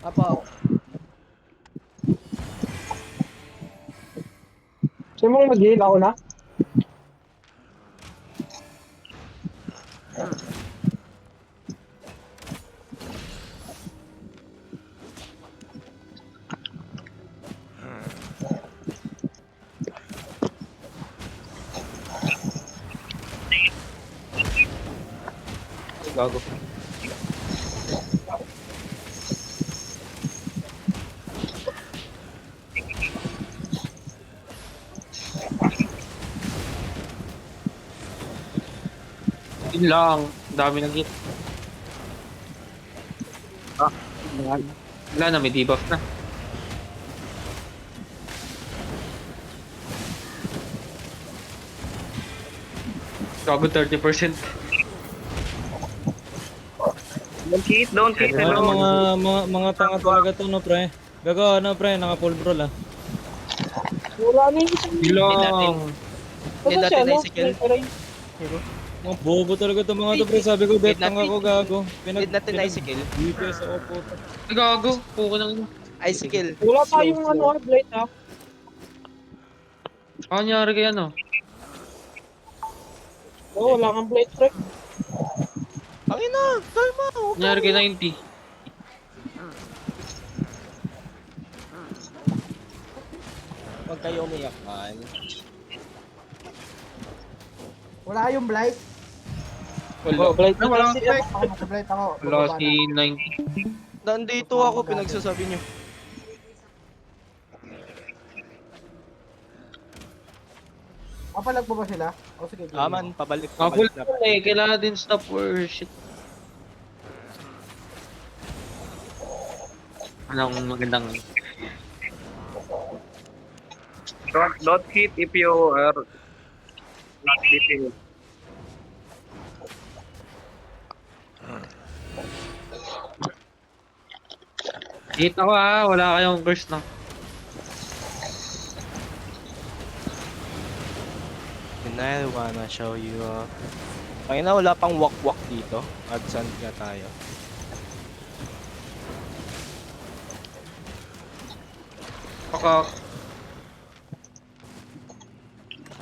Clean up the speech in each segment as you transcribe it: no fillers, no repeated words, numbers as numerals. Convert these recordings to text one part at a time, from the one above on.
Apo. Sino mo mag-heal ako na? Gago. Yun lang. Dami ng hit. Ah, wala na, may debuff na. Gago 30%. Don't cheat, Ano, hello. mga tanga talaga to, no, pre? Gago, ano, pre? Naka-full brawl, ah. Wala na yung isang... Yun lang. Hindi Basta natin siya, no? na-skill. Mga bobo talaga to mga to, pre. Sabi ko, bet tanga ko, gago. Hindi natin na-skill. DPS ako po. Ay, gago. Puko na yun. I-skill. Wala tayong ano, blade ha. Ano nangyari kaya, no? Oo, wala kang blade trick. Ang ina, kalma. Nangyari kay 90. Huwag kayo umiyak, man. Wala yung blight. Wala. Blade Ay, wala trick. akong blade. Ako naka-blight ako. Wala Bumaba si na. 90. Nandito ako, pinagsasabi niyo. Papalag mo ba sila? O sige. Man, pabalik, Full pabalik na. eh. Kailangan din stop or shit. Anong magandang... Don't hit if you are not hitting. Hit ako wala kayong curse na. And I wanna show you. Ay na, wala pang walk-walk dito. Adsand na tayo. Baka...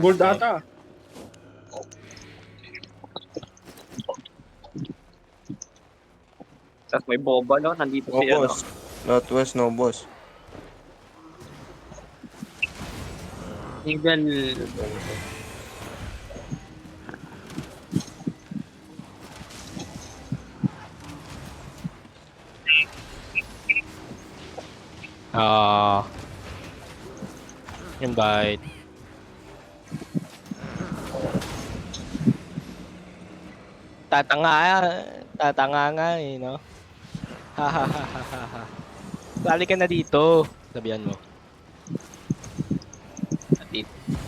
Gold ata. Tapos may boba, no? Nandito No siya, no? boss. Northwest, no boss. Eagle... Invite. Tatanga nga no? Hahaha. Sali ka na dito. Sabihan mo.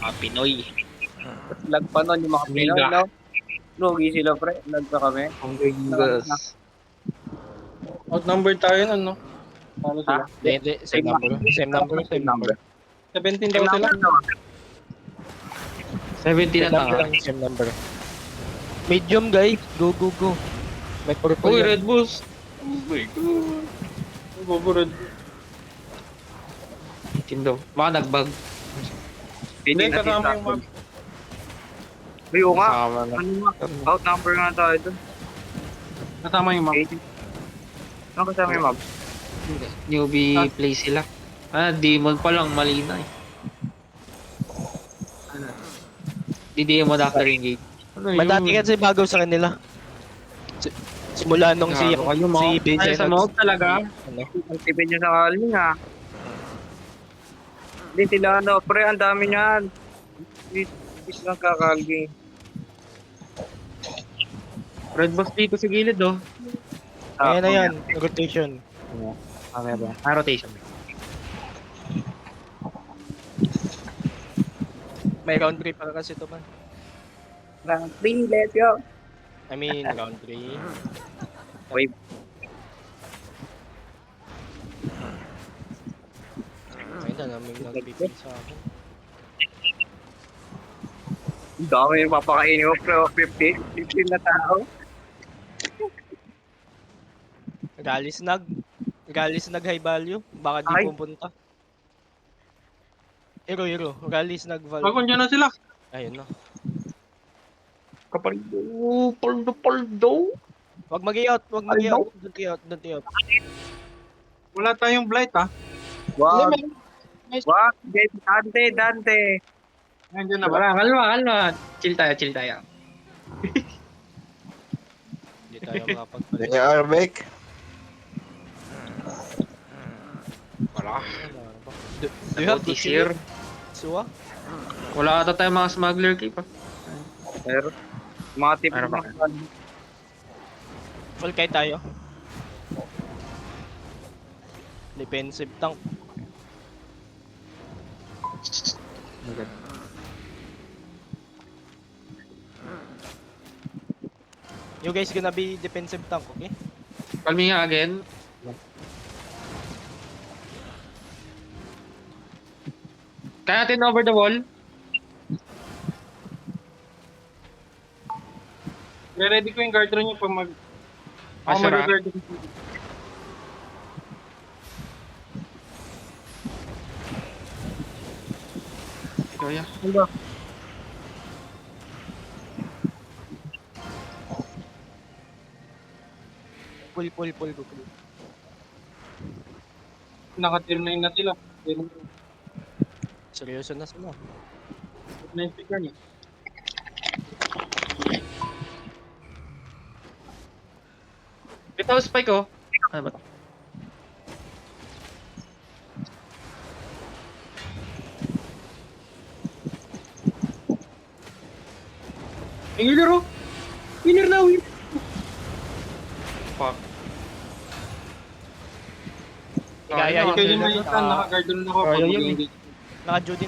Mga Pinoy. Lag pa nun yung mga Pinoy, Amiga. no? Lugi sila, pre. Lag pa kami. Ang Gringas. Outnumbered tayo nun, no? Ano sila? Hindi. Same number. 17 daw sila. 70 na tanga. Same number. Medium, guys. Go. May purple Uy, yan. Red Bulls. Oh my god. Buburod. Tindo. Baka nagbag. Hindi, kasama yung map. Uy, oo nga. Kasama na. Ano nga? Outnumber nga tayo dun. Kasama yung map. 80. Ano kasama yung mob? Newbie play sila. Demon pa lang. Mali na eh. Di demon after engage. Ano Madati kasi bago sa kanila. Simula nung si Ay, Vincent. sa mouth talaga. Ano? Ang tipid niya sa kaling, ha? Hindi sila, ano, pre, ang dami niyan. Hindi silang kakalgi. Red Bulls dito sa gilid oh. Ayan na yan. Rotation. Okay ba? Rotation. May round 3 pa kasi ito man. Round 3, let's go. I mean, round 3. Wave. Ayun na, may nag-pipil sa akin. Ang dami yung papakainin mo, pre, 50 na tao. Galis nag. Galis nag-high value. Baka di Ay. pupunta. Hero. Galis nag-value. Wag na sila. Ayun na. Poldo. Wag mag-i-out. Wag mag-i-out. Don't i-out. Wala tayong blight ha. Wag. Wag. Dante. Nandiyan na ba? Wala, kalma. Chill tayo. Hindi tayo makapagpalit. They are back. Wala. Do you have This to year. Suwa? Wala ata tayong mga smuggler keep ah. Pero, mga tip Meron ba? Full kay tayo. Defensive tank. You guys gonna be defensive tank, okay? Kalmi nga again. Kaya natin over the wall. Re-ready ko yung guard run niyo pag mag... Ako Asura. mag-guard run. Ikaw ya. Pull. Naka-turn 9 na sila. Seryoso na sila. 9 pick yan eh. Ito spike oh. Ano ba? Ang healer oh! Winner na, winner! Fuck. Kaya Ayun, yun. Ikaw yung malitan, naka-guard run ako. Kaya pag yun eh. mag-engage. Naka-duty.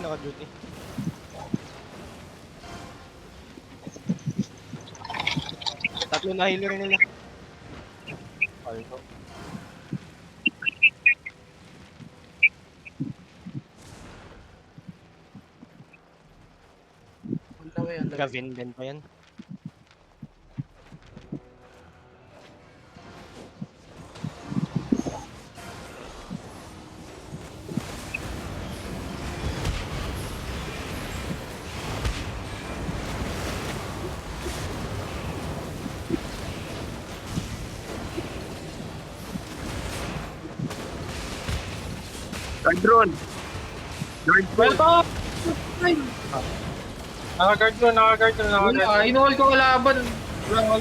Tatlo na healer nila. Alto. On the way. Gavin din pa yan. Guard run. Naka-guard run. Wala, inuhol ko kalaban. Wala ko.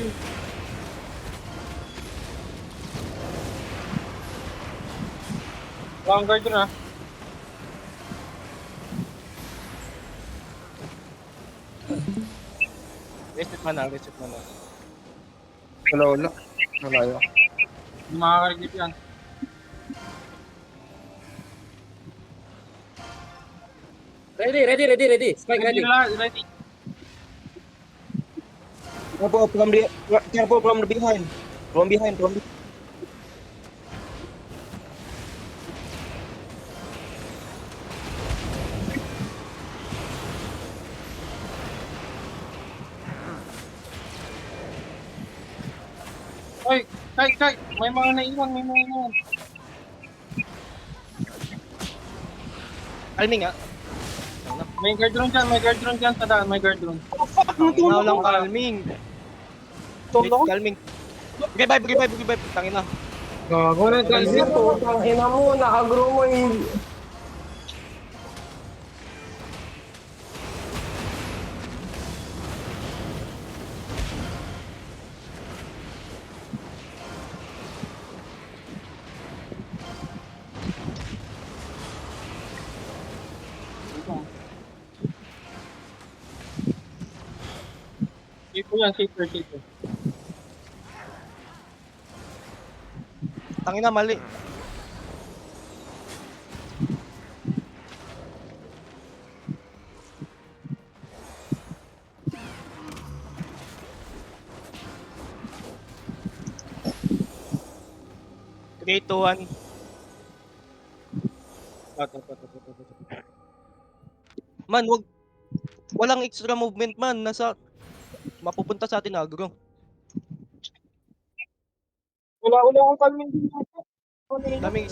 Wala akong guard run ha. Reset mana. Wala. Malayo. Hindi makakarigit yan. Ready. Spike Ready. Careful from the behind. From behind. Oy, Kai. May mga naiwan. Alming nga. May guard run dyan sa daan. May guard run. Tangina lang kalming. Kalming. Okay, bye. Tangina. Gago na Kalming po. Ina mo. Nakagrow mo eh. Safer. Tangina mali. Three, two, one. Man, walang extra movement man. Mapupunta sa atin agro. Wala akong kalming dito. Daming